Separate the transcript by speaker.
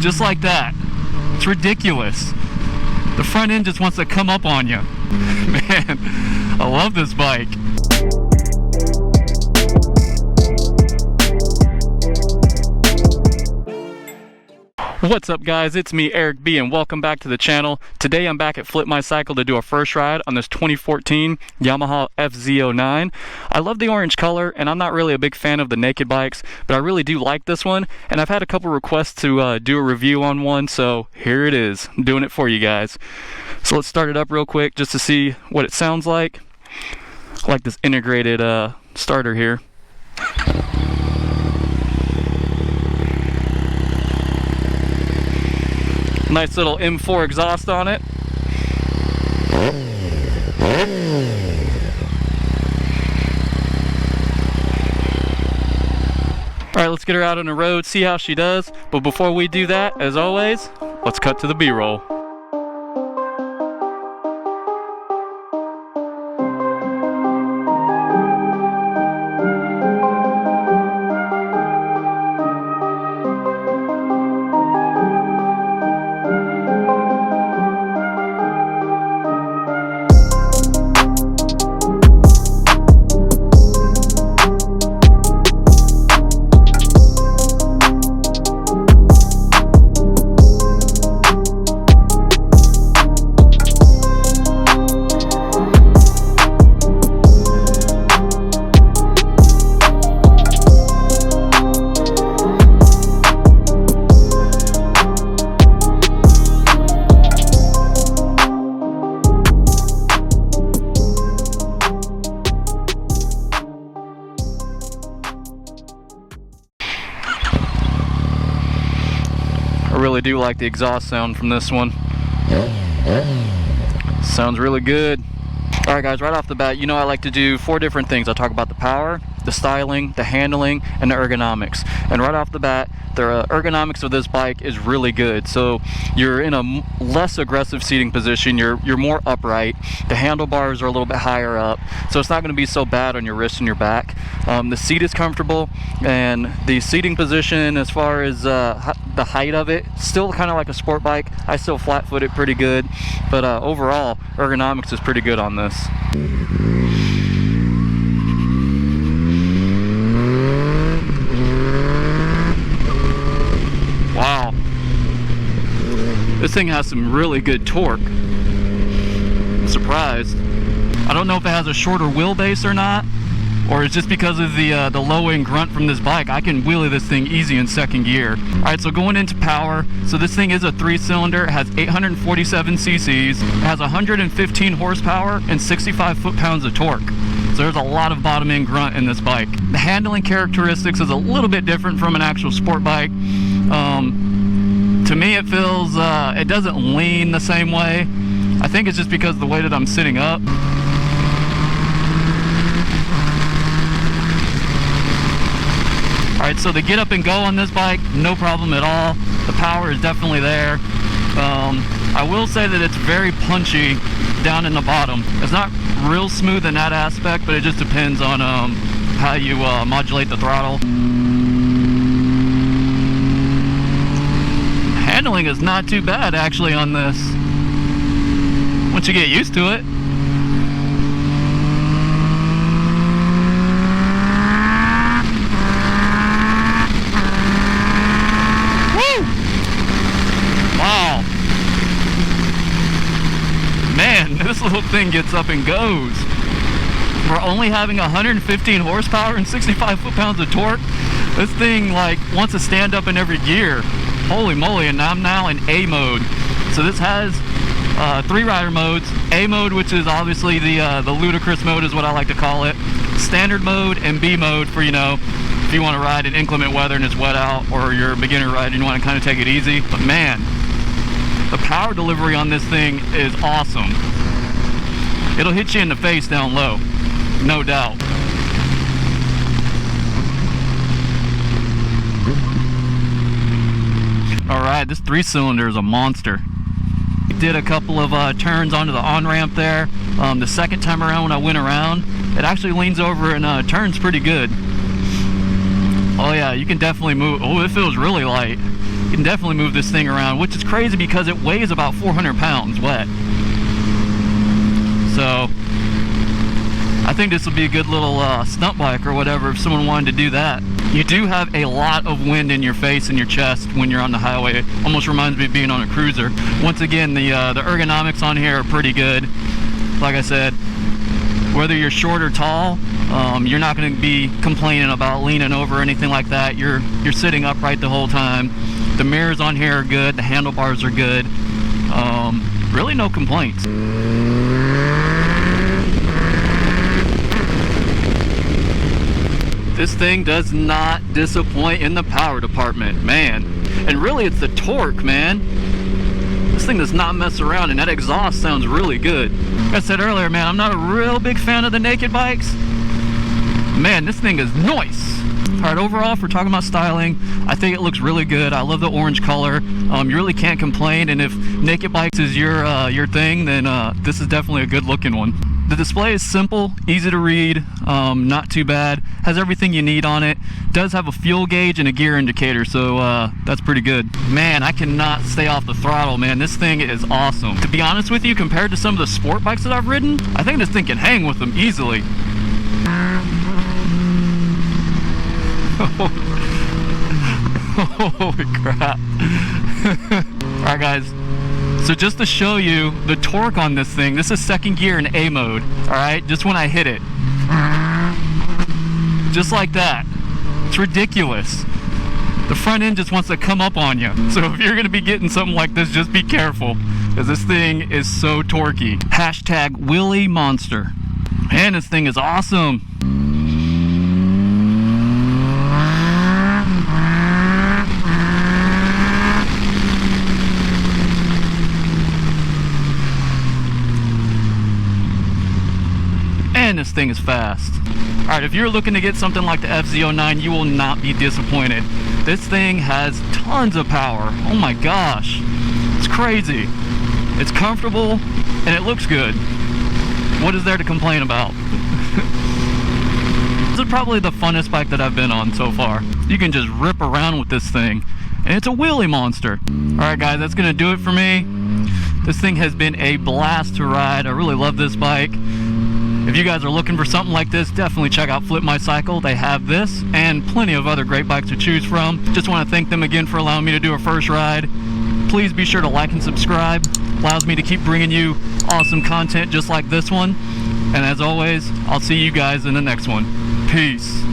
Speaker 1: just like that. It's ridiculous. The front end just wants to come up on you. Man, I love this bike. What's up guys, it's me Eric B and welcome back to the channel. Today I'm back at Flip My Cycle to do a first ride on this 2014 Yamaha FZ-09. I love the orange color and I'm not really a big fan of the naked bikes, but I really do like this one, and I've had a couple requests to do a review on one, so here it is. I'm doing it for you guys. So let's start it up real quick just to see what it sounds like. I like this integrated starter here. Nice little M4 exhaust on it. Alright, let's get her out on the road, see how she does. But before we do that, as always, let's cut to the B-roll. I really do like the exhaust sound from this one. Sounds really good. Alright guys, right off the bat, you know I like to do 4 different things. I talk about the power, the styling, the handling, and the ergonomics. And right off the bat, the ergonomics of this bike is really good. So you're in a less aggressive seating position, you're more upright, the handlebars are a little bit higher up, so it's not going to be so bad on your wrists and your back. The seat is comfortable, and the seating position as far as the height of it, still kind of like a sport bike. I still flat foot it pretty good, but overall ergonomics is pretty good on this. Wow, this thing has some really good torque. I'm surprised. I don't know if it has a shorter wheelbase or not, or it's just because of the low end grunt from this bike. I can wheelie this thing easy in second gear. Alright, so going into power, so this thing is a 3-cylinder, it has 847 cc's, it has 115 horsepower and 65 foot-pounds of torque. So there's a lot of bottom end grunt in this bike. The handling characteristics is a little bit different from an actual sport bike. To me it feels, it doesn't lean the same way. I think it's just because of the way that I'm sitting up. Alright, so the get up and go on this bike, no problem at all. The power is definitely there. I will say that it's very punchy down in the bottom. It's not real smooth in that aspect, but it just depends on how you modulate the throttle. Handling is not too bad actually on this, once you get used to it. Wow, man, this little thing gets up and goes. For only having 115 horsepower and 65 foot-pounds of torque, this thing like wants to stand up in every gear. Holy moly, and I'm now in A mode. So this has 3 rider modes. A mode, which is obviously the ludicrous mode is what I like to call it. Standard mode and B mode for, you know, if you want to ride in inclement weather and it's wet out, or you're a beginner ride and you want to kind of take it easy. But man, the power delivery on this thing is awesome. It'll hit you in the face down low, no doubt. Alright, this 3-cylinder is a monster. Did a couple of turns onto the on-ramp there. The second time around when I went around, it actually leans over and turns pretty good. Oh yeah, you can definitely move. Oh, it feels really light. You can definitely move this thing around, which is crazy because it weighs about 400 pounds wet. So I think this would be a good little stunt bike or whatever if someone wanted to do that. You do have a lot of wind in your face and your chest when you're on the highway. It almost reminds me of being on a cruiser. Once again, the ergonomics on here are pretty good. Like I said, whether you're short or tall, you're not going to be complaining about leaning over or anything like that. You're sitting upright the whole time. The mirrors on here are good. The handlebars are good. Really no complaints. This thing does not disappoint in the power department, man. And really it's the torque, man. This thing does not mess around, and that exhaust sounds really good. Like I said earlier, man, I'm not a real big fan of the naked bikes. Man, this thing is nice. Alright, overall, if we're talking about styling, I think it looks really good. I love the orange color. You really can't complain, and if naked bikes is your thing, then this is definitely a good looking one. The display is simple, easy to read, not too bad. Has everything you need on it. Does have a fuel gauge and a gear indicator, so that's pretty good. Man, I cannot stay off the throttle, man. This thing is awesome. To be honest with you, compared to some of the sport bikes that I've ridden, I think this thing can hang with them easily. Holy crap. Alright guys, so just to show you the torque on this thing, this is second gear in A mode, alright, just when I hit it. Just like that. It's ridiculous. The front end just wants to come up on you. So if you're going to be getting something like this, just be careful, because this thing is so torquey. Hashtag wheelie monster. Man, this thing is awesome. And this thing is fast. Alright, if you're looking to get something like the FZ-09, you will not be disappointed. This thing has tons of power. Oh my gosh. It's crazy. It's comfortable and it looks good. What is there to complain about? This is probably the funnest bike that I've been on so far. You can just rip around with this thing. And it's a wheelie monster. Alright guys, that's going to do it for me. This thing has been a blast to ride. I really love this bike. If you guys are looking for something like this, definitely check out Flip My Cycle. They have this and plenty of other great bikes to choose from. Just want to thank them again for allowing me to do a first ride. Please be sure to like and subscribe. Allows me to keep bringing you awesome content just like this one. And as always, I'll see you guys in the next one. Peace.